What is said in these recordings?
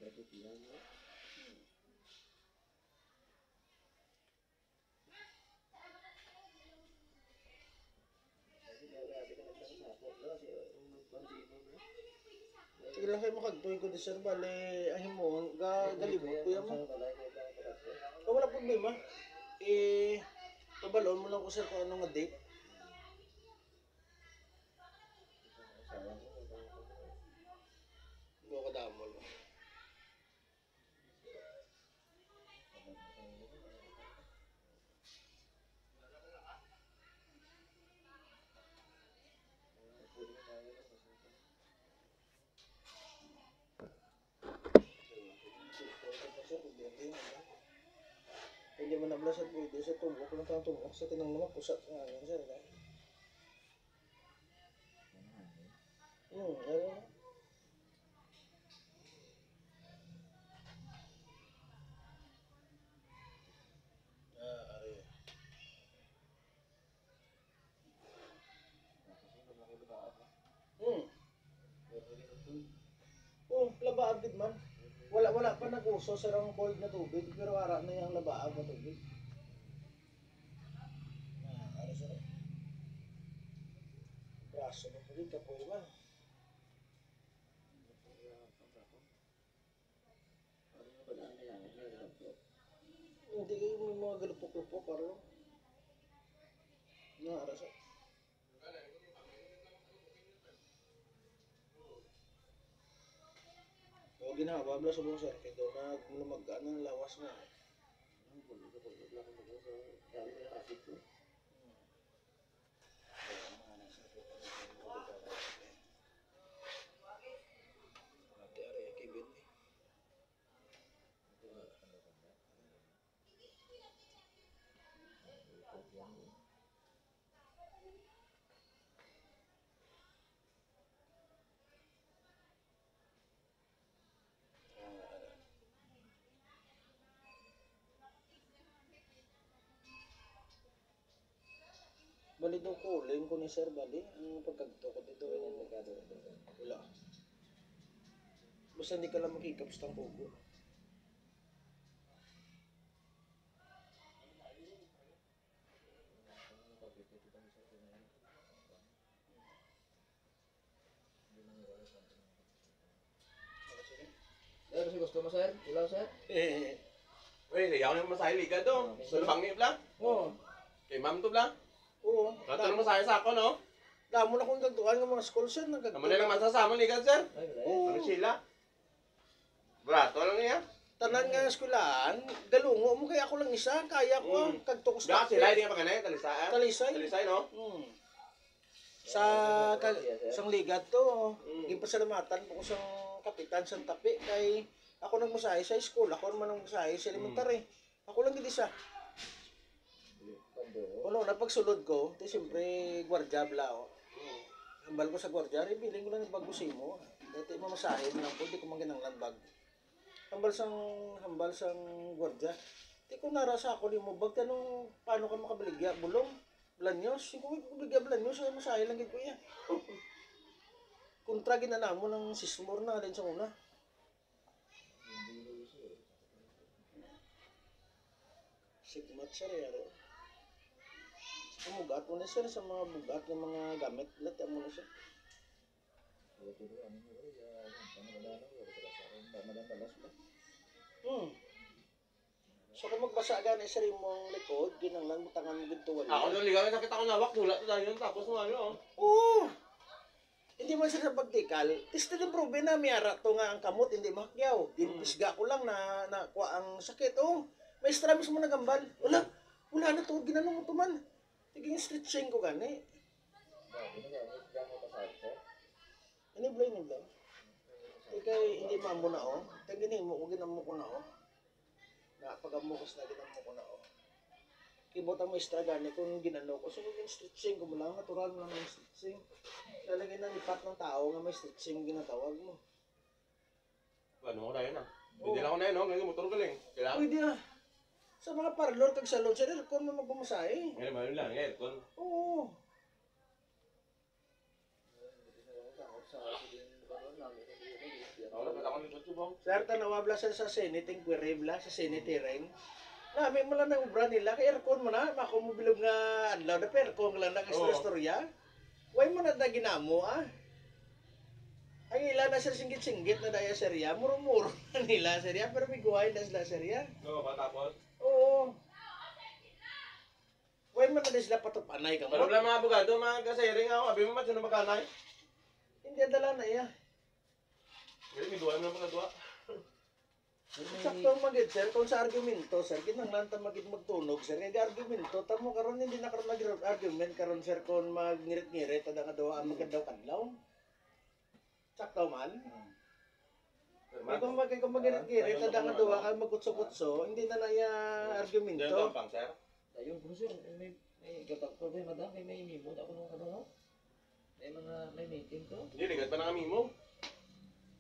Sige lang kayo makagtuloy ko di sir, bale, ahim mo, galibot, kuya mo. Wala problema. Pabalon mo lang ko sir kung anong nga date. Buka ka damol. Hindi mo nabla sa pwede sa tubok lang kang tubok sa tinang naman pusat nga yan sir. Ano? Ari. Labaan din man. Wala pa nag-uso sa rang cold na tubig, pero ara na yung labaan na tubig. Ari sir. Braso mo po rin kapoy man. Hindi kayo may mga galupok-lupok, paro. Ara sir. O ginhawa bla sa buong sir, kaya daw na mag-ano ng lawas nga. Bali daw kuling ko ni sir, bali. Ang pagkagto ko dito, wala. Basta hindi ka lang makikaps ng kubo. Kasi gusto mo sir? Ilaw sir? Uy, ayaw nang masahe liga to. Sulbangin lang. Oo. Kay ma'am to lang. Oo. Kato nang masahe sa ako, no? Damo na kong gagawin ng mga school sir. Naman nilang masasama liga, sir. Ay, wala Oo. Ano sila? Brato lang niya. Tanan nga eskwelahan, galungo mo kaya ako lang isa, kaya ko kagtukos Daka sila, hindi nga pa ganun, talisaan. Talisay. Talisay, no? Sa isang ligat to, hindi pa salamatan po ko sa kapitan sa tapi kay ako nagmasahe sa school, ako naman nagmasahe sa elementary. Ako lang gid isa. Ano, napagsulod ko, ito siyempre gwardiya blao. Hambal ko sa gwardiya, biling ko lang yung bagusimo. Dito yung mamasahe mo lang po, di ko manginanglan bag. Hambal sang gwardiya. Di ko narasa ako ni mo bag, tanong paano ka makabaligya, bulong, blanyos. Hindi ko makabaligya blanyos, ay masahe lang gid ko yan. Kontra ginana mo ng sismor na rin sa una. Sigmat sir, yaro. Mugat mo na sir sa mga bugat ng mga gamit. Lahat mo na sir. So kung magbasa ka na sir mong likod, ginanglan mo tangan mo dito wala. Ako nung liga, nakita ko nawak, nulat na yun, tapos mo ano, Oo! Hindi man sir sa pagtikal. Testa din probe na miyara to nga ang kamot, hindi makyaw. Dinpisga ko lang na nakuha ang sakit. Oh, may stramis mo nagambal. Wala na to, ginanong mo to man. Tiging stretching ko gani. Ini blay. Ikay hindi mambo na oh. Tagini mo, ugin mo ko na oh. Na pagamukas na ginam mo ko na oh. Kibot ang maestra gani kung ginano ko. So yung stretching ko mo lang, natural mo lang yung stretching. Lalagyan ng lipat ng tao nga may stretching ginatawag mo. ano ko na yun ah. Hindi lang ako na yun, no? Ngayon motor galing. Kailangan. Pwede ah. Sa mga parlor kag salon sa aircon mo magpamasahe. Ngayon, mayroon lang, aircon. Oo. Ako, dapat ako nakalibot si Bong. Sir, tanawabla sa Senate inquiry bla, sa Senate hearing. Nami mo lang na ubra nila, kay aircon mo na, makumubilog nga adlaw na pero kung lang nakastorya. Way mo na na ginamo ah. Ang ila na sir singgit-singgit na daya serya, muro-muro na nila serya, pero may guhay na sila serya. Oo, patapos. Oo. Way mo na sila patupanay ka mo. Pero wala mga abogado, mga kasairing ako. Abi mo man, sino magkanay? Hindi dala na iya. Kasi may duwa mo na pagkadwa. Sakto magid sir, kung sa argumento sir, kinahanglan ta magid magtunog sir, nga argumento tamo karon hindi na karon mag-argument karon sir kung magngirit-ngirit tada nga daw ang magadaw kadlaw. Sakto man. Kung magngirit-ngirit tada nga daw ka magutso-gutso, hindi na na ya Diyan argumento. pang, sir. Ayun po sir, may kapag problema daw, may mimo ako nung ano no? May meeting to. Hindi, ligat pa na kami mo.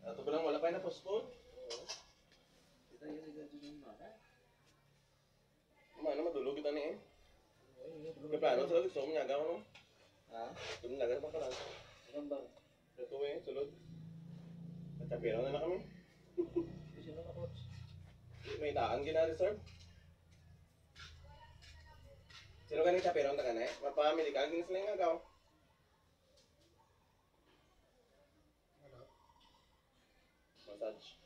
Ito ba lang, wala pa yung na-postpone? Kita yun nagdadto yung mana. Ano, madulog kita ni eh. Ayun, May plano sila, gusto ko manyaga ko no? ha? Tuminaga pa ka lang. Anong ba? Ito eh, sulod. Natapiraw na kami. Sino na coach? May daan gina-reserve. Sino ka nang tapiraw na ka na eh? Mapamili ka, ginis lang nga gaw. Massage.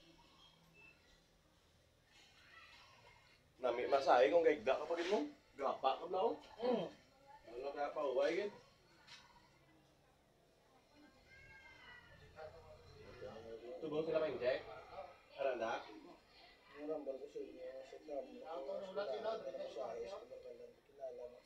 Nami masahe kung gaigda ka pagid mo. Gapa ka na oh. Ano ka pa uway gid? Tubong sila may inject. Aranda. Murang bago sa inyo sa kamo. Ako nung lati na sa ayos ko kilala mo.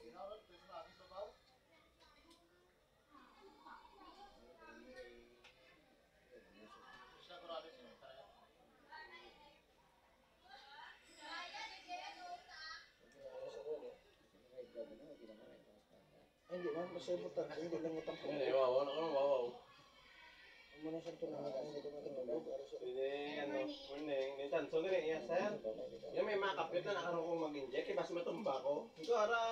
Ay, hindi man kasi butang, hindi lang utang ko. Ay, wow, ano ka, wow. Amo na sa tunang hindi ko matulog para sa Pwede, ano, morning. Minsan, so gani, iya, sir. Yung may mga kapit na nakaroon kong mag-inject, eh, basta matumba ko. Ito, ara.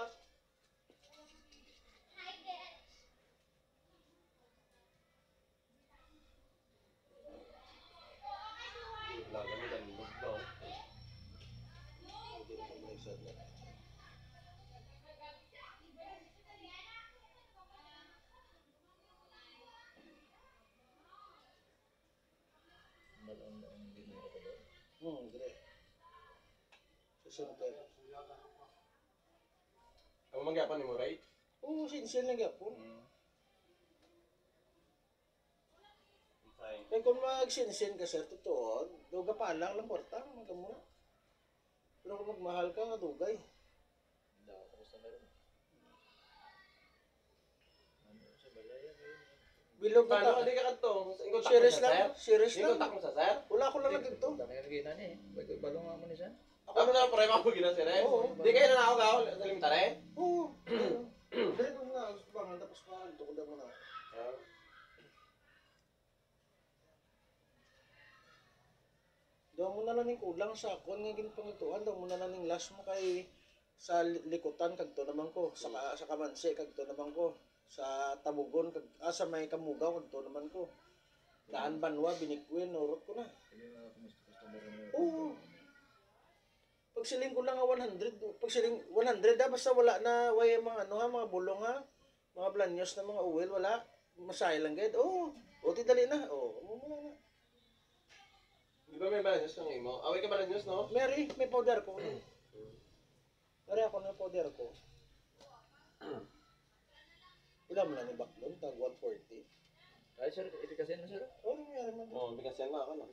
Wala kami, dalibog daw. hindi ko maisad na. Ang dinero ko doon. Dire. Sa center. Ako magyapan ni mo, right? Oo, sinsin lang yapon. Say. Kaya kung mag-sinsin ka sir, totoo, duga pa lang kwarta, magamo. Pero kung magmahal ka, nga dugay. Hindi ako customer mo. Ano sa balaya ngayon? Bilog Paano na ka di ka kanto? Ingon Serious sa sir? lang, serious Ingon lang. mo sa sir? Wala ko lang nagito. Dami ka nagina ni eh. Bago balong nga mo ni siya. Ako na pre mo gina sir eh. Oo. Di kayo na ako gaw sa limitare. Oo. Dali ko nga, bangan tapos pa, tukod mo na. Daw mo na lang ning kulang sa akon nga ginpangituan, daw mo na lang ning last mo kay sa likutan kagto naman ko, sa kamansi kagto naman ko, sa tabugon sa may kamugaw kagto naman ko. Daan banwa binikwin urot ko na. Hindi mga customer mo. Oo. Pag siling ko lang nga 100, pag siling 100 basta wala na way mga ano ha, mga bulong ha, mga blanyos na mga oil wala, masay lang gid. Oo. O ti dali na. Oo, mo na na. Di ba may balanyos kang imo? Away ka balanyos no? Mary, may powder ko. Mary ako na powder ko. Ilan mo na ni Baklon? Tag 140. Ay sir, ito kasi na sir. Oh, Mary man. Oo, bigyan na ako no.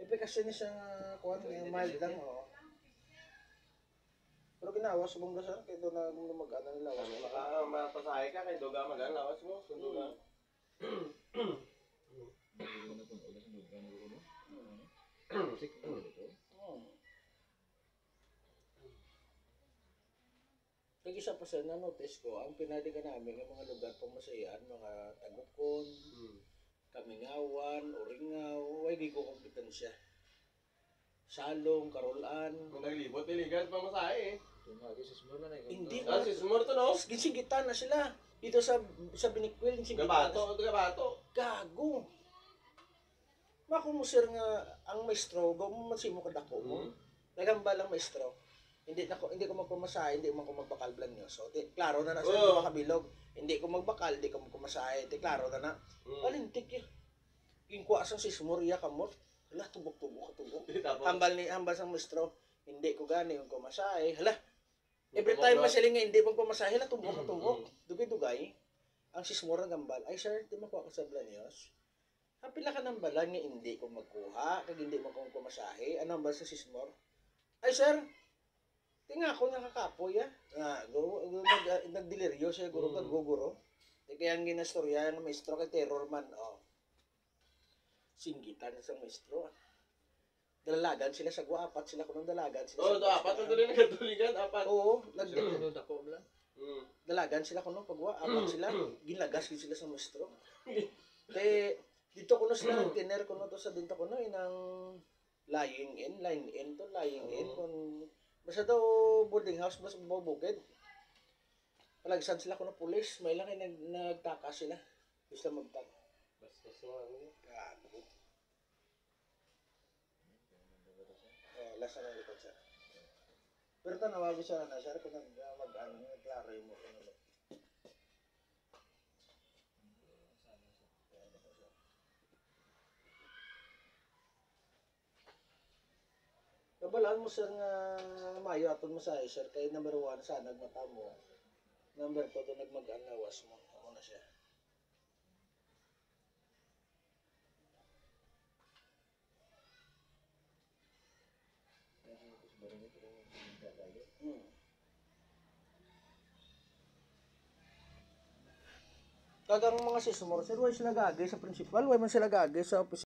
Kasi ni siya kuan mild lang oh. Pero ginawa sa bungga sir kay do na mag-ano nila was. Mapasahe ka kay Doga magan lawas mo. Sundo na. Hindi mo na kung ulas mo gano ko no. Sik mo ito. Kaya isa pa sa na-notice ko, ang pinaligan namin ng mga lugar pamasayan, mga Tagukon, Kamingawan, Oringaw, ay di ko kompetensya. Salong, Karolan. Kung naglibot, niligas pa masahe eh. Tumagi sa small na Hindi Ah, si Sumor to no? Ginsigitan na sila. Dito sa Binikwil, ginsigitan na sila. Gabato, gabato. Gago. Mako mo sir nga ang maestro, go mo man simo kadako mo. Nagambal ang maestro. Hindi ko magpamasahe, hindi man ko magbakal blan nyo. So, klaro na na sa Oo. mga kabilog. Hindi ko magbakal, hindi ko magpamasahe. Klaro na na. Alintik yun. Yung kuha sang sismor, iya kamot. Hala, tubok-tubok. Tapos, Hambal sang maestro. Hindi ko gani yung kumasahe. Hala, every time masiling nga hindi magpamasahe, hala, tubok. Dugay-dugay. Ang sismor ng gambal, ay sir, di makuha ka sa blanyos. Ang pila ka ng balan nga hindi ko magkuha, kag hindi mo kong kumasahe. Ano ba sa sismor? Ay sir, tinga ako nakakapoy nagdeliryo siya guro kag guguro. Kaya ang ginastorya ng maestro kay terror man singgitan sa maestro. Dalagan sila sa apat sila kunong dalagan sila. apat na tuloy nagkatuligan, apat. Oo, Sunod ako lang. dalagan sila kuno pagwa apat sila ginagas gid sila sa maestro. Te dito kuno sila nagtiner kuno to sa dito kuno inang lying in kun basta daw boarding house basta bukid. Palagsan sila kuno pulis, may lang nagtaka sila. Gusto magtaka. Basta ano. Grabe. Lasa na likod siya. Pero tanawago siya na siya kung nagklaro yung mo. Kabalaan mo sir nga mayo aton mo sa sir kay number 1 sa nagmata mo. Number 2 doon nagmag-anawas mo. Ako na siya. Kagang mga sismor, sir, why sila gagay sa principal? Why man sila gagay sa